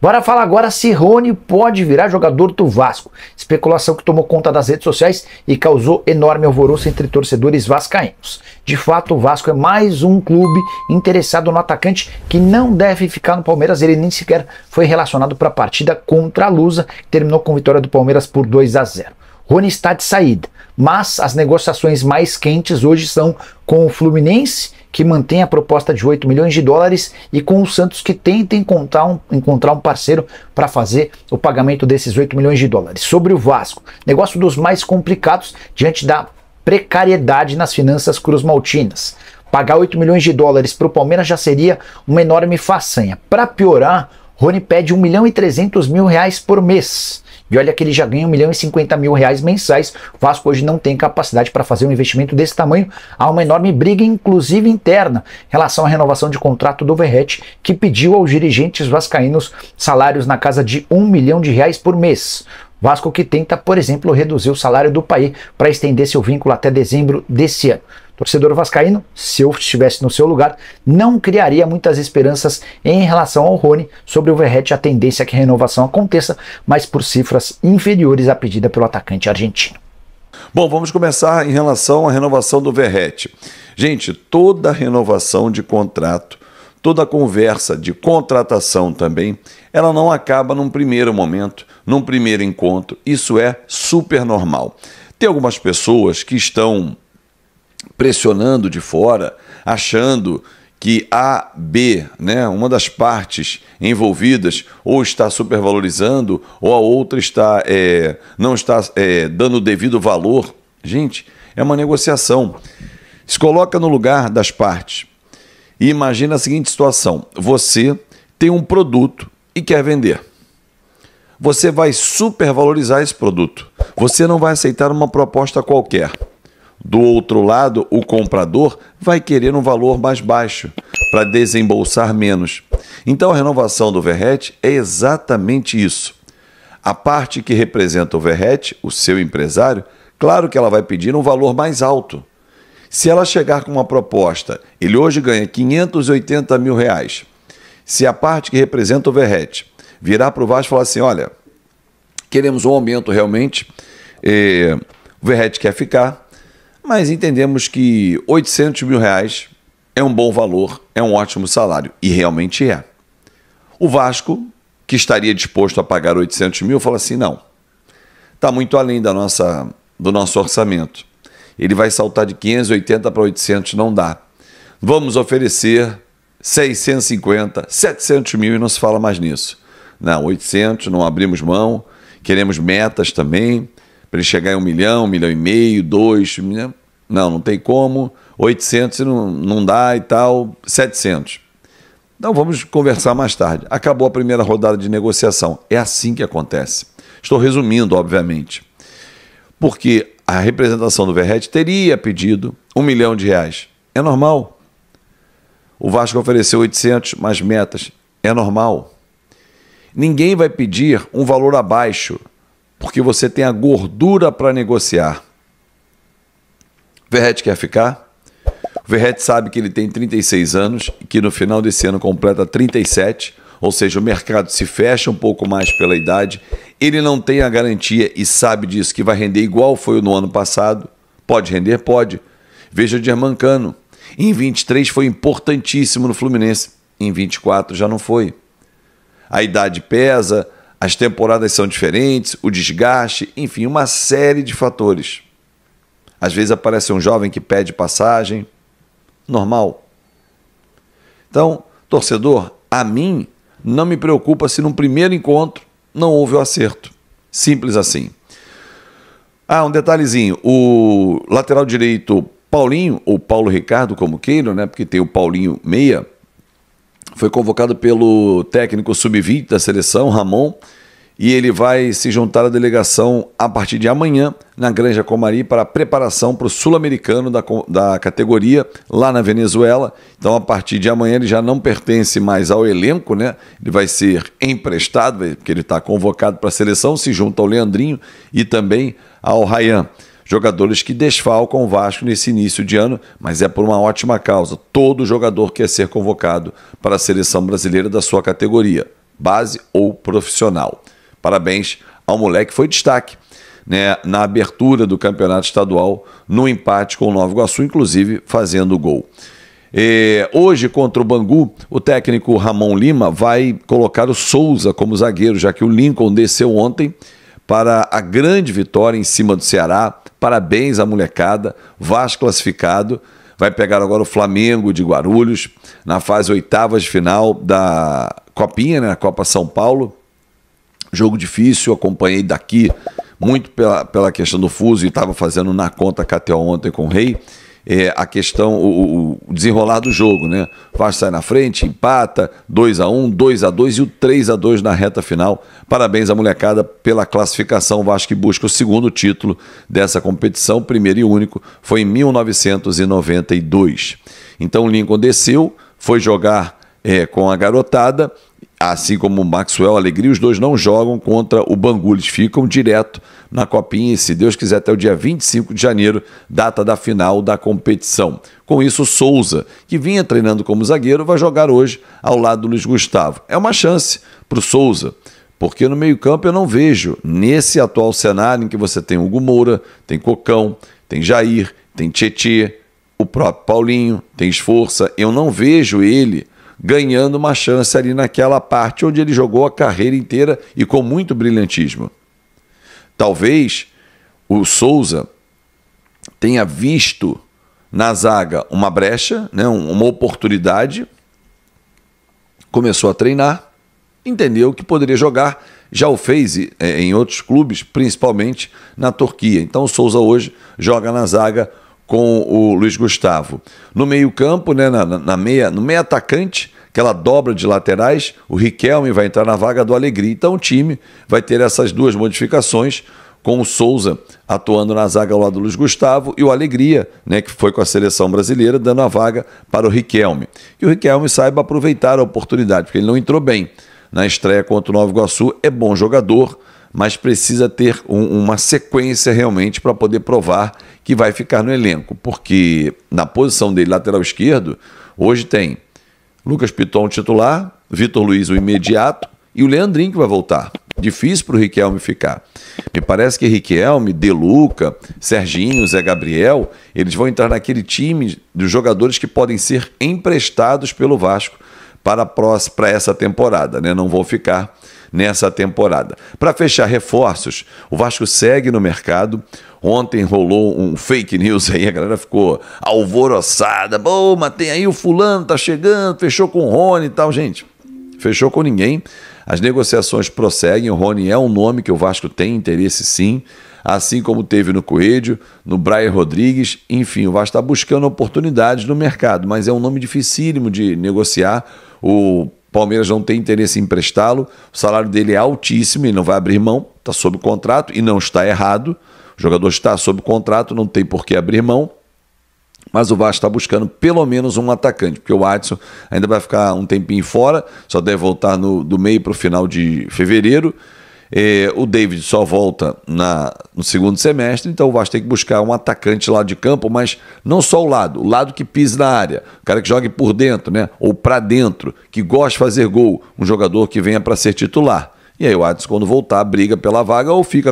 Bora falar agora se Rony pode virar jogador do Vasco. Especulação que tomou conta das redes sociais e causou enorme alvoroço entre torcedores vascaínos. De fato, o Vasco é mais um clube interessado no atacante que não deve ficar no Palmeiras. Ele nem sequer foi relacionado para a partida contra a Lusa, que terminou com vitória do Palmeiras por 2-0. Rony está de saída, mas as negociações mais quentes hoje são com o Fluminense, que mantém a proposta de 8 milhões de dólares, e com o Santos, que tenta encontrar um parceiro para fazer o pagamento desses 8 milhões de dólares. Sobre o Vasco, negócio dos mais complicados diante da precariedade nas finanças cruzmaltinas. Pagar 8 milhões de dólares para o Palmeiras já seria uma enorme façanha. Para piorar, Rony pede 1.300.000 reais por mês. E olha que ele já ganha 1.050.000 reais mensais. O Vasco hoje não tem capacidade para fazer um investimento desse tamanho. Há uma enorme briga, inclusive interna, em relação à renovação de contrato do Verratti, que pediu aos dirigentes vascaínos salários na casa de 1 milhão de reais por mês. Vasco que tenta, por exemplo, reduzir o salário do Payet para estender seu vínculo até dezembro desse ano. Torcedor vascaíno, se eu estivesse no seu lugar, não criaria muitas esperanças em relação ao Rony. Sobre o Verratti, a tendência é que a renovação aconteça, mas por cifras inferiores à pedida pelo atacante argentino. Bom, vamos começar em relação à renovação do Verratti. Gente, toda renovação de contrato, toda conversa de contratação também, ela não acaba num primeiro momento, num primeiro encontro. Isso é super normal. Tem algumas pessoas que estão pressionando de fora, achando que A, B, né, uma das partes envolvidas ou está supervalorizando ou a outra não está dando o devido valor. Gente, é uma negociação. Se coloca no lugar das partes e imagina a seguinte situação: você tem um produto e quer vender. Você vai supervalorizar esse produto. Você não vai aceitar uma proposta qualquer. Do outro lado, o comprador vai querer um valor mais baixo para desembolsar menos. Então a renovação do Verratti é exatamente isso. A parte que representa o Verratti, o seu empresário, claro que ela vai pedir um valor mais alto. Se ela chegar com uma proposta, ele hoje ganha 580 mil reais. Se a parte que representa o Verratti virar para o Vasco e falar assim, olha, queremos um aumento realmente, o Verratti quer ficar, mas entendemos que 800 mil reais é um bom valor, é um ótimo salário. E realmente é. O Vasco, que estaria disposto a pagar 800 mil, fala assim, não, está muito além do nosso orçamento. Ele vai saltar de 580 para 800, não dá. Vamos oferecer 650, 700 mil e não se fala mais nisso. Não, 800, não abrimos mão, queremos metas também, para ele chegar em 1 milhão, 1,5 milhão, 2 milhões. Não tem como. 800 não dá e tal, 700. Então vamos conversar mais tarde. Acabou a primeira rodada de negociação. É assim que acontece. Estou resumindo, obviamente. Porque a representação do Verratti teria pedido 1 milhão de reais. É normal. O Vasco ofereceu 800, mais metas. É normal. Ninguém vai pedir um valor abaixo, porque você tem a gordura para negociar. O Verratti quer ficar? O Verratti sabe que ele tem 36 anos e que no final desse ano completa 37, ou seja, o mercado se fecha um pouco mais pela idade. Ele não tem a garantia e sabe disso que vai render igual foi no ano passado. Pode render? Pode. Veja o Germancano. Em 23 foi importantíssimo no Fluminense. Em 24 já não foi. A idade pesa, as temporadas são diferentes, o desgaste, enfim, uma série de fatores. Às vezes aparece um jovem que pede passagem. Normal. Então, torcedor, a mim não me preocupa se num primeiro encontro não houve o acerto. Simples assim. Um detalhezinho. O lateral direito Paulinho, ou Paulo Ricardo, como queiram, né? Porque tem o Paulinho Meia, foi convocado pelo técnico sub-20 da seleção, Ramon, e ele vai se juntar à delegação a partir de amanhã na Granja Comari para a preparação para o sul-americano da categoria lá na Venezuela. Então, a partir de amanhã ele já não pertence mais ao elenco, né? Ele vai ser emprestado, porque ele está convocado para a seleção, se junta ao Leandrinho e também ao Ryan. Jogadores que desfalcam o Vasco nesse início de ano, mas é por uma ótima causa. Todo jogador quer ser convocado para a seleção brasileira da sua categoria. base ou profissional. Parabéns ao moleque que foi destaque, né, na abertura do campeonato estadual, no empate com o Nova Iguaçu, inclusive fazendo o gol. Hoje, contra o Bangu, o técnico Ramon Lima vai colocar o Souza como zagueiro, já que o Lincoln desceu ontem para a grande vitória em cima do Ceará. Parabéns à molecada, Vasco classificado, vai pegar agora o Flamengo de Guarulhos, na fase oitavas de final da Copinha, né, a Copa São Paulo. Jogo difícil, acompanhei daqui, muito pela questão do fuso, e estava fazendo na conta KTO ontem com o Rei, a questão, o desenrolar do jogo, né? O Vasco sai na frente, empata, 2-1, 2-2 e o 3-2 na reta final. Parabéns à molecada pela classificação. O Vasco que busca o segundo título dessa competição, primeiro e único, foi em 1992. Então o Lincoln desceu, foi jogar com a garotada, assim como o Maxwell Alegria, os dois não jogam contra o Bangu, eles ficam direto na Copinha e, se Deus quiser, até o dia 25 de janeiro, data da final da competição. Com isso, o Souza, que vinha treinando como zagueiro, vai jogar hoje ao lado do Luiz Gustavo. É uma chance para o Souza, porque no meio-campo eu não vejo, nesse atual cenário em que você tem Hugo Moura, tem Cocão, tem Jair, tem Tietê, o próprio Paulinho, tem Esforça, eu não vejo ele ganhando uma chance ali naquela parte onde ele jogou a carreira inteira e com muito brilhantismo. Talvez o Souza tenha visto na zaga uma brecha, né, uma oportunidade, começou a treinar, entendeu que poderia jogar, já o fez em outros clubes, principalmente na Turquia. Então o Souza hoje joga na zaga com o Luiz Gustavo. No meio-campo, né, no meio atacante, aquela dobra de laterais, o Riquelme vai entrar na vaga do Alegria. Então o time vai ter essas duas modificações, com o Souza atuando na zaga ao lado do Luiz Gustavo e o Alegria, né, que foi com a seleção brasileira, dando a vaga para o Riquelme. Que o Riquelme saiba aproveitar a oportunidade, porque ele não entrou bem na estreia contra o Nova Iguaçu, é bom jogador, mas precisa ter uma sequência realmente para poder provar que vai ficar no elenco, porque na posição dele, lateral esquerdo, hoje tem Lucas Piton titular, Vitor Luiz o imediato e o Leandrinho que vai voltar. Difícil para o Riquelme ficar. Me parece que Riquelme, De Luca, Serginho, Zé Gabriel, eles vão entrar naquele time dos jogadores que podem ser emprestados pelo Vasco para essa temporada, né? Não vão ficar nessa temporada. Para fechar reforços, o Vasco segue no mercado. Ontem rolou um fake news aí, a galera ficou alvoroçada. Bom, mas tem aí o fulano, tá chegando, fechou com o Rony e tal. Gente, fechou com ninguém. As negociações prosseguem. O Rony é um nome que o Vasco tem interesse, sim. Assim como teve no Coelho, no Brian Rodrigues. Enfim, o Vasco está buscando oportunidades no mercado, mas é um nome dificílimo de negociar. O Palmeiras não tem interesse em emprestá-lo. O salário dele é altíssimo e não vai abrir mão. Está sob contrato e não está errado. O jogador está sob contrato, não tem por que abrir mão. Mas o Vasco está buscando pelo menos um atacante, porque o Adson ainda vai ficar um tempinho fora, só deve voltar do meio para o final de fevereiro. O David só volta no segundo semestre, então o Vasco tem que buscar um atacante lá de campo, mas não só o lado que pise na área, o cara que jogue por dentro, né, ou para dentro, que gosta de fazer gol, um jogador que venha para ser titular. E aí o Adson, quando voltar, briga pela vaga ou fica